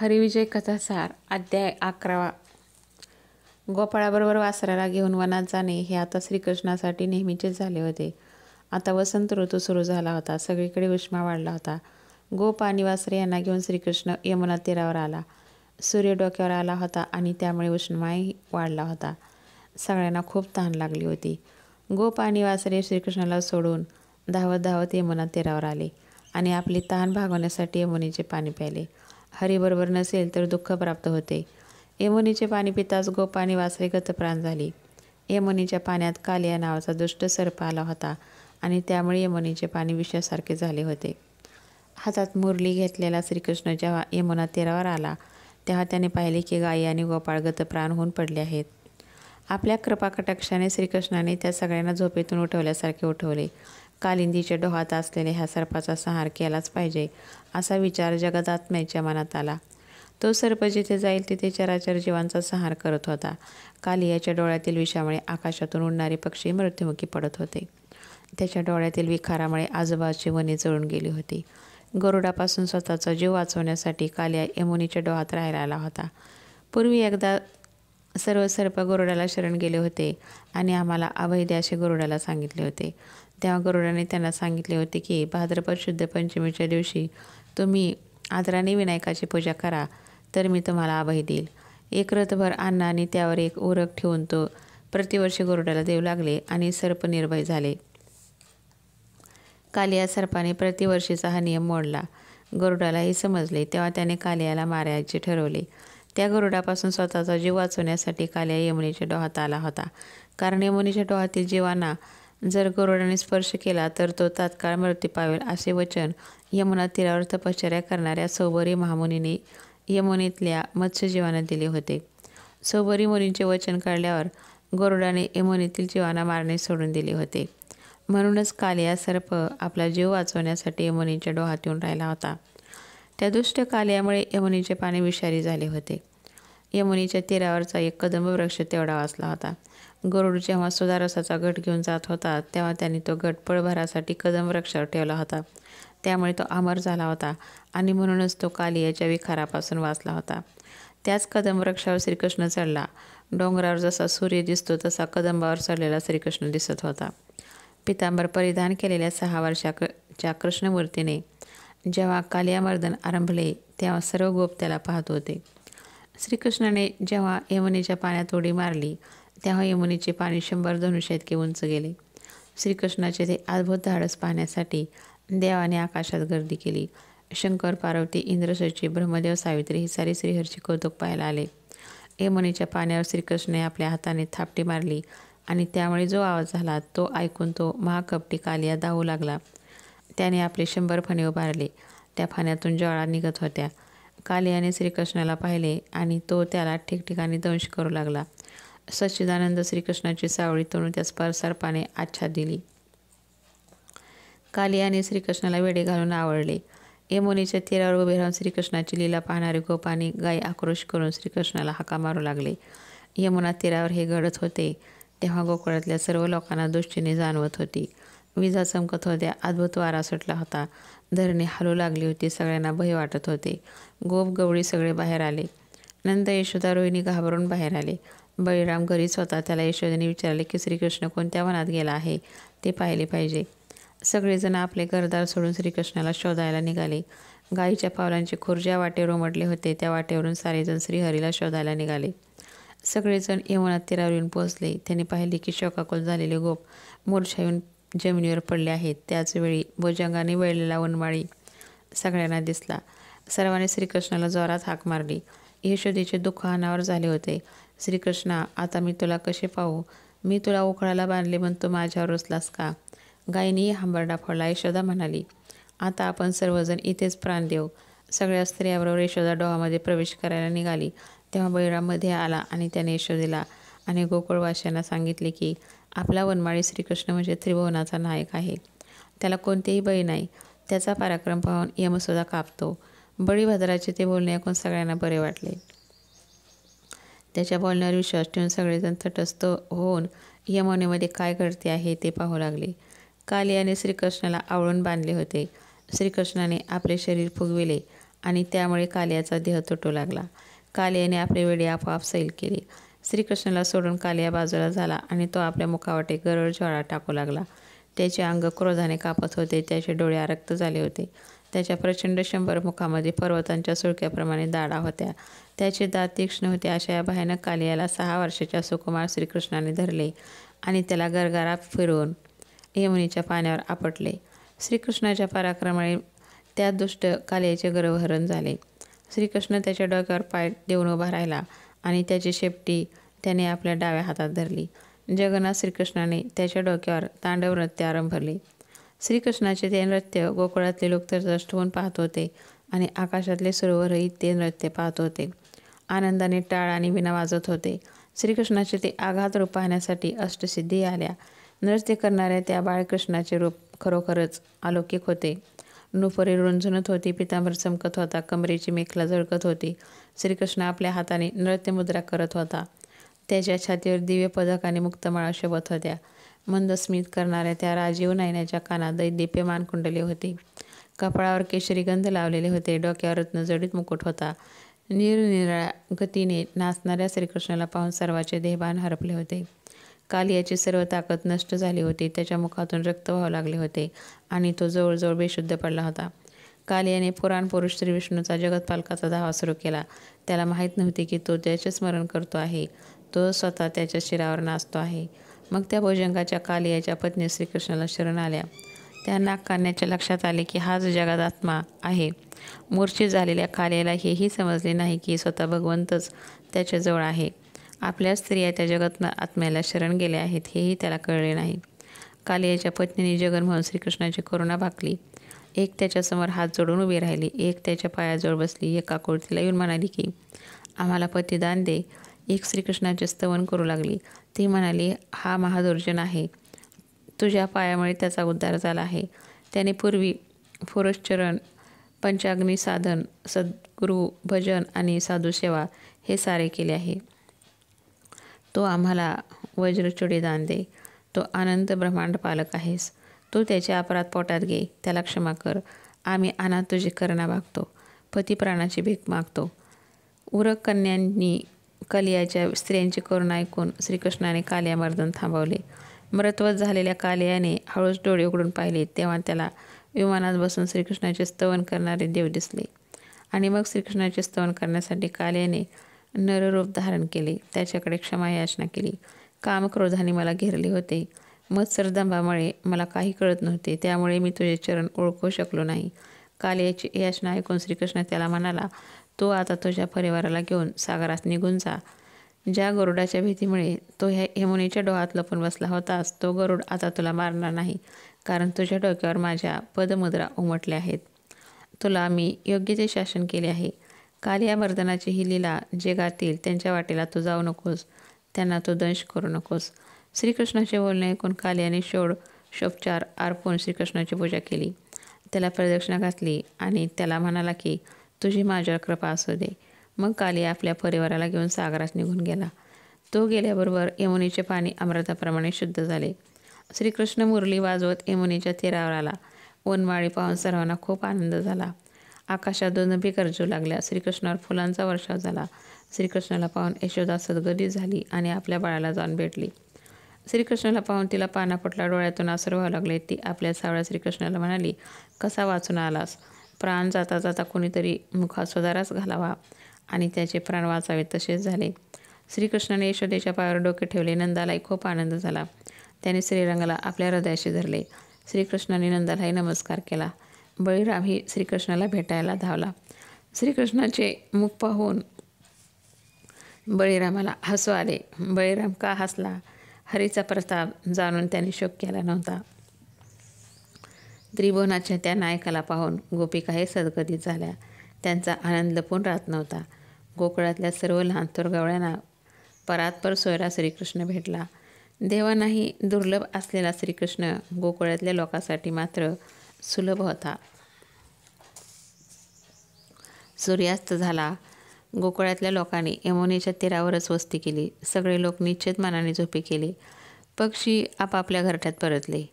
हरिविजय कथासार अध्याय 11. गोपाळाबरोबर वासराला घेऊन वनात जाणे हे आता श्रीकृष्णासाठी नेहमीचेच झाले होते. आता वसंत ऋतू सुरू झाला होता. सगळीकडे उष्मा वाढला होता. गोप आणि वासरे यांना घेऊन श्रीकृष्ण यमुना तीरावर आला. सूर्य डोक्यावर आला होता आणि त्यामुळे उष्माही वाढला होता. सगळ्यांना खूप तहान लागली होती. गोप आणि वासरे श्रीकृष्णाला सोडून धावत धावत यमुना तीरावर आले आणि आपली तहान भागवण्यासाठी यमुनेचे पाणी प्यायले. हरीबरोबर नसेल तर दुःख प्राप्त होते. यमुनेचे पाणी पिताच गोप आणि वासरे गतप्राण झाली. यमुनेच्या पाण्यात कालिया नावाचा दुष्ट सर्प आला होता आणि त्यामुळे यमुनेचे पाणी विषासारखे झाले होते. हातात मुरली घेतलेला श्रीकृष्ण जेव्हा यमुना तीरावर आला तेव्हा त्याने पाहिले की गायी आणि गोपाळ गतप्राण होऊन पडले आहेत. आपल्या कृपाकटाक्षाने श्रीकृष्णाने त्या सगळ्यांना झोपेतून उठवल्यासारखे उठवले. कालिंदीच्या डोहात असलेल्या ह्या सर्पाचा संहार केलाच पाहिजे असा विचार जगदात्म्याच्या मनात आला. तो सर्प जिथे जाईल तिथे चराचर जीवांचा संहार करत होता. कालियाच्या डोळ्यातील विषामुळे आकाशातून उडणारे पक्षी मृत्युमुखी पडत होते. त्याच्या डोळ्यातील विखारामुळे आजूबाजूची वने जळून गेली होती. गरुडापासून स्वतःचा जीव वाचवण्यासाठी कालिया यमुनेच्या डोहात राहायला आला होता. पूर्वी एकदा सर्व सर्प गरुडाला शरण गेले होते आणि आम्हाला अभय द्या असे गरुडाला सांगितले होते. तेव्हा गरुडाने त्यांना सांगितले होते की भाद्रपद शुद्ध पंचमीच्या दिवशी तुम्ही आदराने विनायकाची पूजा करा तर मी तुम्हाला अभय देईल. एक रथभर अन्न आणि त्यावर एक उरक ठेवून तो प्रतिवर्षी गरुडाला देऊ लागले आणि सर्प निर्भय झाले. कालिया सर्पाने प्रतिवर्षीचा हा नियम मोडला. गरुडालाही समजले. तेव्हा त्याने कालियाला मारायचे ठरवले. त्या गरुडापासून स्वतःचा जीव वाचवण्यासाठी कालिया यमुनेच्या डोहात आला होता. कारण यमुनेच्या डोहातील जीवांना जर गरुडाने स्पर्श केला तर तो तात्काळ मृत्यू पावेल असे वचन यमुना तीरावर तपश्चर्या करणाऱ्या सौबरी महामुनीने यमुनेतल्या मत्स्यजीवांना दिले होते. सौबरी मुनींचे वचन काढल्यावर गरुडाने यमुनेतील जीवांना मारणे सोडून दिले होते. म्हणूनच कालिया सर्प आपला जीव वाचवण्यासाठी यमुनेच्या डोहात येऊन राहिला होता. त्या दुष्ट कालियामुळे यमुनेचे पाणी विषारी झाले होते. यमुनेच्या तीरावरचा एक कदंब वृक्ष तेवढा वाचला होता. गरुड जेव्हा सुधारसाचा घट घेऊन जात होता तेव्हा त्यांनी तो घट पळभरासाठी कदंब वृक्षावर ठेवला होता. त्यामुळे तो अमर झाला होता आणि म्हणूनच तो कालियाच्या विखारापासून वाचला होता. त्याच कदंब वृक्षावर श्रीकृष्ण चढला. डोंगरावर जसा सूर्य दिसतो तसा कदंबावर चढलेला श्रीकृष्ण दिसत होता. पितांबर परिधान केलेल्या 6 वर्षाच्या कृष्णमूर्तीने जेव्हा कालियामर्दन आरंभले तेव्हा सर्व गोप त्याला पाहत होते. श्रीकृष्णाने जेव्हा यमुनेच्या पाण्यात उडी मारली तेव्हा यमुनेचे पाणी 100 धनुष्य इतके उंच गेले. श्रीकृष्णाचे ते अद्भुत धाडस पाहण्यासाठी देवाने आकाशात गर्दी केली. शंकर, पार्वती, इंद्र, सची, ब्रह्मदेव, सावित्री ही सारी श्रीहरीचे कौतुक पाहायला आले. यमुनेच्या पाण्यावर श्रीकृष्णाने आपल्या हाताने थापटी मारली आणि त्यामुळे जो आवाज झाला तो ऐकून तो महाकपटी कालिया धावू लागला. त्याने आपले 100 फणे उभारले. त्या फण्यातून ज्वाळा निघत होत्या. कालियाने श्रीकृष्णाला पाहिले आणि तो त्याला ठिकठिकाणी दंश करू लागला. सच्चिदानंद श्रीकृष्णाची सावळी तोडून त्या सर्पाने आच्छाद दिली. कालियाने श्रीकृष्णाला वेडे घालून आवळले. यमुनेच्या तीरावर उभे राहून श्रीकृष्णाची लीला पाहणारे गोप आणि गायी आक्रोश करून श्रीकृष्णाला हाका मारू लागले. यमुना तीरावर हे घडत होते तेव्हा गोकुळातल्या सर्व लोकांना दृष्टीने जाणवत होती. विजा चमकत होत्या. अद्भुत वारा सुटला होता. धरणी हलू लागली होती. सगळ्यांना भय वाटत होते. गोप गवळी सगळे बाहेर आले. नंद, यशोदा, रोहिणी घाबरून बाहेर आले. बळीराम घरीच होता. त्याला यशोदेने विचारले की श्रीकृष्ण कोणत्या वनात गेला आहे ते पाहिले पाहिजे. सगळेजण आपले घरदार सोडून श्रीकृष्णाला शोधायला निघाले. गायीच्या पावलांचे खूर ज्या वाटेवर उमटले होते त्या वाटेवरून सारेजण श्रीहरीला शोधायला निघाले. सगळेजण यमुना तीरावर येऊन पोहोचले. त्यांनी पाहिले की शोकाकुल झालेले गोप मूर्छा येऊन जमिनीवर पडले आहेत. त्याचवेळी भुजंगाने वळलेला वनमाळी सगळ्यांना दिसला. सर्वांनी श्रीकृष्णाला जोरात हाक मारली. यशोदेचे दुःख अनावर झाले होते. श्रीकृष्णा, आता मी तुला कसे पाहू? मी तुला उखळाला बांधले पण तू माझ्यावर रुसलास का? गायीनेही हंबरडा फोडला. यशोदा म्हणाली, आता आपण सर्वजण इथेच प्राण देऊ. सगळ्या स्त्रियाबरोबर यशोदा डोहामध्ये प्रवेश करायला निघाली. तेव्हा बळीराम मध्ये आला आणि त्याने यशोदेला आणि गोकुळवासियांना सांगितले की आपला वनमाळी श्रीकृष्ण म्हणजे त्रिभुवनाचा नायक आहे. त्याला कोणतेही भय नाही. त्याचा पराक्रम पाहून यमसुद्धा कापतो. बळीभद्राचे ते बोलणे ऐकून सगळ्यांना बरे वाटले. त्याच्या बोलण्यावर विश्वास ठेवून सगळेजण तटस्थ होऊन यमुनेमध्ये काय घडते आहे ते पाहू लागले. कालियाने श्रीकृष्णाला आवळून बांधले होते. श्रीकृष्णाने आपले शरीर फुगविले आणि त्यामुळे कालियाचा देह तुटू लागला. कालियाने आपली वेडी आपोआप सैल केली. श्रीकृष्णाला सोडून कालिया बाजूला झाला आणि तो आपल्या मुखावाटे गरळ ज्वाळा टाकू लागला. त्याचे अंग क्रोधाने कापत होते. त्याचे डोळे आरक्त झाले होते. त्याच्या प्रचंड 100 मुखामध्ये पर्वतांच्या सुळक्याप्रमाणे दाढा होत्या. त्याचे दात तीक्ष्ण होते. अशा या भयानक कालियाला 6 वर्षाच्या सुकुमार श्रीकृष्णाने धरले आणि त्याला गरगरा फिरवून यमुनेच्या पाण्यावर आपटले. श्रीकृष्णाच्या पराक्रमाने त्या दुष्ट कालियाचे गर्वहरण झाले. श्रीकृष्ण त्याच्या डोक्यावर पाय देऊन उभा राहिला आणि त्याची शेपटी त्याने आपल्या डाव्या हातात धरली. जगन्नाथ श्रीकृष्णाने त्याच्या डोक्यावर तांडव नृत्य आरंभले. श्रीकृष्णाचे ते नृत्य गोकुळातले लोक तटस्थ होऊन पाहत होते आणि आकाशातले सरोवरही ते नृत्य पाहत होते. आनंदाने टाळ आणि विणा वाजत होते. श्रीकृष्णाचे ते आघात रूप पाहण्यासाठी अष्टसिद्धी आल्या. नृत्य करणाऱ्या त्या बाळकृष्णाचे रूप खरोखरच अलौकिक होते. नुपुरे रुंझुनत होती, पितांबर चमकत होता, कमरेची मेखला झळकत होती. श्रीकृष्ण आपल्या हाताने नृत्यमुद्रा करत होता. त्याच्या छातीवर दिव्य पदक आणि मुक्तमाळा शोभत होत्या. मंद स्मित करणाऱ्या त्या राजीव नयनाच्या कानात दैदिप्यमान कुंडले होती. कपाळावर केशरी गंध लावलेले होते. डोक्यावर रत्नजडित मुकुट होता. निरनिराळ्या गतीने नाचणाऱ्या श्रीकृष्णाला पाहून सर्वांचे देहभान हरपले होते. कालियाची सर्व ताकद नष्ट झाली होती. त्याच्या मुखातून रक्त वाहू लागले होते आणि तो जवळजवळ बेशुद्ध पडला होता. कालियाने पुराण पुरुष श्री विष्णूचा जगतपालकाचा धावा सुरू केला. त्याला माहीत नव्हते की तो त्याचे स्मरण करतो आहे. तो स्वतः त्याच्या शिरावर नाचतो आहे. मग त्या भुजंगाच्या कालियाच्या पत्नी श्रीकृष्णाला शरण आल्या. त्या नागकन्याच्या लक्षात आले की हाच जगात आत्मा आहे. मूर्छित झालेल्या कालियाला हेही समजले नाही की स्वतः भगवंतच त्याच्याजवळ आहे. आपल्या स्त्रिया त्या जगत आत्म्याला शरण गेल्या आहेत हेही त्याला कळले नाही. कालियाच्या पत्नीने जगन म्हणून श्रीकृष्णाची करुणा भाकली. एक त्याच्यासमोर हात जोडून उभी राहिली, एक त्याच्या पायाजवळ बसली, एक आकुळतीला येऊन म्हणाली की आम्हाला पतिदान दे. एक श्रीकृष्णाचे स्तवन करू लागली. ती म्हणाली, हा महादुर्जन आहे. तुझ्या पायामुळे त्याचा उद्धार झाला आहे. त्याने पूर्वी पुरश्चरण, पंचाग्नी साधन, सद्गुरू भजन आणि साधुसेवा हे सारे केले आहे. तो आम्हाला वज्रचूडी दान दे. तो अनंत ब्रह्मांड पालक आहेस. तू त्याचे अपराध पोटात घे. त्याला क्षमा कर. आम्ही अनाथ तुझी करुणा मागतो. पतिप्राणाची भीक मागतो. उरक कन्यांनी कलियाच्या स्त्रियांची करुणा ऐकून श्रीकृष्णाने कालियामर्दन थांबवले. मृतवत झालेल्या कालियाने हळूच डोळे उघडून पाहिले तेव्हा त्याला विमानात बसून श्रीकृष्णाचे स्तवन करणारे देव दिसले. आणि मग श्रीकृष्णाचे स्तवन करण्यासाठी कालियाने नररूप धारण केले. त्याच्याकडे क्षमा याचना केली. कामक्रोधाने मला घेरले होते. मत्सरदंभामुळे मला काही कळत नव्हते. त्यामुळे मी तुझे चरण ओळखू शकलो नाही. कालियाची याचना ऐकून श्रीकृष्ण त्याला म्हणाला, तू आता तुझ्या परिवाराला घेऊन सागरात निघून जा. ज्या गरुडाच्या भीतीमुळे तो ह्या यमुनेच्या डोहात लपून बसला होतास तो गरुड आता तुला मारणार नाही, कारण तुझ्या डोक्यावर माझ्या पदमुद्रा उमटल्या आहेत. तुला मी योग्य ते शासन केले आहे. कालिया मर्दनाची ही लीला जे गातील त्यांच्या वाटेला तू जाऊ नकोस. त्यांना तू दंश करू नकोस. श्रीकृष्णाचे बोलणे ऐकून कालियाने षोडशोपचार अर्पून श्रीकृष्णाची पूजा केली. त्याला प्रदक्षिणा घातली आणि त्याला म्हणाला की तुझी माझ्यावर कृपा असू दे. मग कालिया आपल्या परिवाराला घेऊन सागरात निघून गेला. तो गेल्याबरोबर यमुनेचे पाणी अमृताप्रमाणे शुद्ध झाले. श्रीकृष्ण मुरली वाजवत यमुनेच्या तीरावर आला. वनमाळी पाहून सर्वांना खूप आनंद झाला. आकाशात दुंदुभी गरजू लागल्या. श्रीकृष्णावर फुलांचा वर्षाव झाला. श्रीकृष्णाला पाहून यशोदा सद्गती झाली आणि आपल्या बाळाला जाऊन भेटली. श्रीकृष्णाला पाहून तिला पाना फुटला, डोळ्यातून आसरू व्हावं लागले. ती आपल्या सावळ्या श्रीकृष्णाला म्हणाली, कसा वाचून आलास? प्राण जाता जाता कोणीतरी मुखात सुधाराच घालावा आणि त्याचे प्राण वाचावे. तसेच झाले. श्रीकृष्णाने यशोदेच्या पायावर डोके ठेवले. नंदालाही खूप आनंद झाला. त्याने श्रीरंगाला आपल्या हृदयाशी धरले. श्रीकृष्णाने नंदालाही नमस्कार केला. बळीरामही श्रीकृष्णाला भेटायला धावला. श्रीकृष्णाचे मुख पाहून बळीरामाला हसू आले. बळीराम का हसला? हरीचा प्रताप जाणून त्याने शोक केला नव्हता. त्रिभुवनाच्या त्या नायकाला पाहून गोपिकाही सद्गतीत झाल्या. त्यांचा आनंद लपून राहत नव्हता. गोकुळातल्या सर्व लहान थोर गवळ्यांना परात्पर सोयरा श्रीकृष्ण भेटला. देवांनाही दुर्लभ असलेला श्रीकृष्ण गोकुळातल्या लोकांसाठी मात्र सुलभ होता. सूर्यास्त झाला. गोकुळातल्या लोकांनी यमुनेच्या तीरावरच वस्ती केली. सगळे लोक निश्चित मनाने झोपी केले. पक्षी आपापल्या घरट्यात परतले.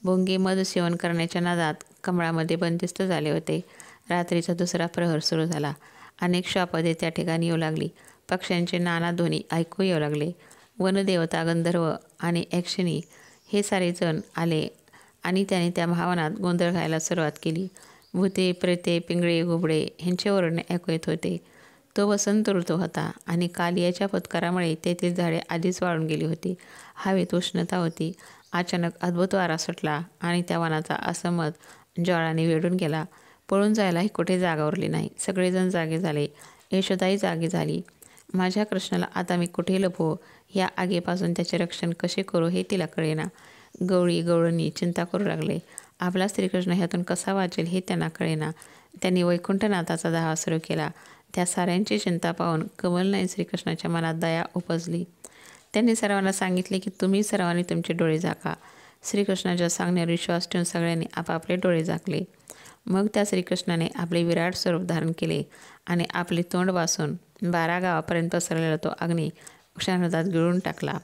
भोंगे मध सेवन करण्याच्या नादात कमळामध्ये बंदिस्त झाले होते. रात्रीचा दुसरा प्रहर सुरू झाला. अनेक श्वापदे त्या ठिकाणी येऊ लागली. पक्ष्यांचे नाना ध्वनी ऐकू येऊ लागले. वनदेवता, गंधर्व आणि यक्षिणी हे सारे जण आले आणि त्याने त्या महावनात गोंधळ घालायला सुरुवात केली. भूते, प्रेते, पिंगळे, घुबडे ह्यांचे ओरडणे ऐकू येत होते. तो वसंत ऋतू होता आणि कालियाच्या फुत्कारामुळे तेथील झाडे आधीच वाळून गेली होती. हवेत उष्णता होती. अचानक अद्भुत वारा सुटला आणि त्या वनाचा असमत ज्वाळाने वेढून गेला. पळून जायलाही कुठे जागा उरली नाही. सगळेजण जागे झाले. यशोदाही जागी झाली. माझ्या कृष्णाला आता मी कुठे लपवू? या आगीपासून त्याचे रक्षण कसे करू हे तिला कळेना. गवळी गवळणी चिंता करू लागले. आपला श्रीकृष्ण ह्यातून कसा वाचेल हे त्यांना कळेना. त्यांनी वैकुंठनाथाचा धावा सुरू केला. त्या साऱ्यांची चिंता पाहून कमलनयन श्रीकृष्णाच्या मनात दया उपजली. त्यांनी सर्वांना सांगितले की तुम्ही सर्वांनी तुमचे डोळे झाका. श्रीकृष्णाच्या सांगण्यावर विश्वास ठेवून सगळ्यांनी आपापले डोळे झाकले. मग त्या श्रीकृष्णाने आपले विराट स्वरूप धारण केले आणि आपले तोंड वासून 12 गावापर्यंत पसरलेला तो अग्नी उष्णरथात गिळून टाकला.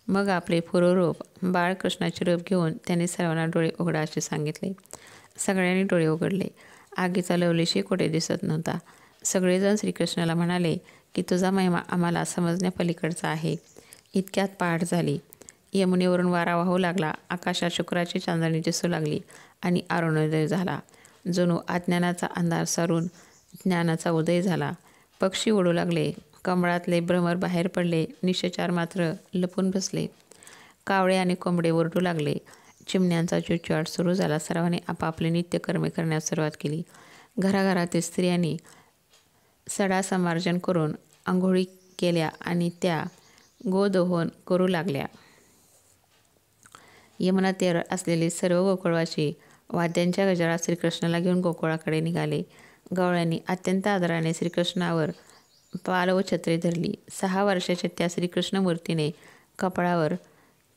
मग आपले पूर्वरूप बाळकृष्णाचे रूप घेऊन त्यांनी सर्वांना डोळे उघडा असे सांगितले. सगळ्यांनी डोळे उघडले. आगीचा लवलेशही कुठे दिसत नव्हता. सगळेजण श्रीकृष्णाला म्हणाले की तुझा महिमा आम्हाला समजण्यापलीकडचा आहे. इतक्यात पहाट झाली. यमुनेवरून वारा वाहू लागला. आकाशात शुक्राची चांदणी दिसू लागली आणि अरुणोदय झाला. जणू अज्ञानाचा अंधार सारून ज्ञानाचा उदय झाला. पक्षी उडू लागले. कमळातले भ्रमर बाहेर पडले. निशाचर मात्र लपून बसले. कावळे आणि कोंबडे ओरडू लागले. चिमण्यांचा चिवचिवाट सुरू झाला. सर्वांनी आपापले नित्यकर्मे करण्यास सुरुवात केली. घराघरातील स्त्रियांनी सडा समार्जन करून आंघोळी केल्या आणि त्या गोदोहन करू लागल्या. यमुना तीरावर असलेले सर्व गोकुळवासी वाद्यांच्या गजरात श्रीकृष्णाला घेऊन गोकुळाकडे निघाले. गवळ्यांनी अत्यंत आदराने श्रीकृष्णावर पालव छत्री धरली. 6 वर्षाच्या त्या श्रीकृष्णमूर्तीने कपाळावर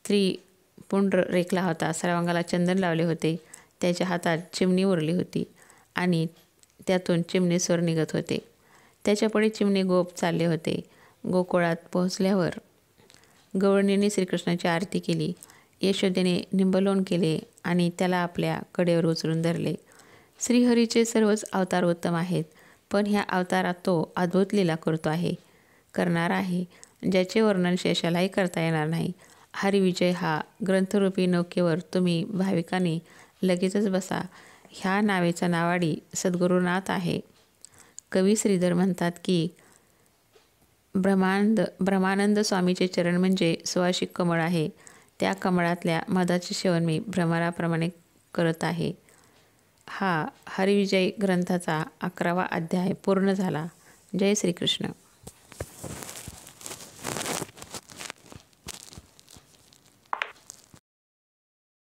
त्रिपुंड्र रेखला होता. सर्वांगाला चंदन लावले होते. त्याच्या हातात चिमणी उरली होती आणि त्यातून चिमणी स्वर निघत होते. त्याच्यापुढे चिमणी गोप चालले होते. गोकुळात पोहोचल्यावर गवळणीने श्रीकृष्णाची आरती केली. यशोदेने निंबलोन केले आणि त्याला आपल्या कडेवर उचलून धरले. श्रीहरीचे सर्वच अवतार उत्तम आहेत, पण ह्या अवतारात तो अद्भुत लीला करणार आहे, ज्याचे वर्णन शेषालाही करता येणार नाही. हरिविजय हा ग्रंथरूपी नौकेवर तुम्ही भाविकांनी लगेचच बसा. ह्या नावेचा नावाडी सद्गुरुनाथ आहे. कवी श्रीधर म्हणतात की ब्रह्मानंद स्वामीचे चरण म्हणजे सुवासिक कमळ आहे. त्या कमळातल्या मधाचे सेवन मी भ्रमराप्रमाणे करत आहे. हा हरिविजय ग्रंथाचा 11वा अध्याय पूर्ण झाला. जय श्रीकृष्ण.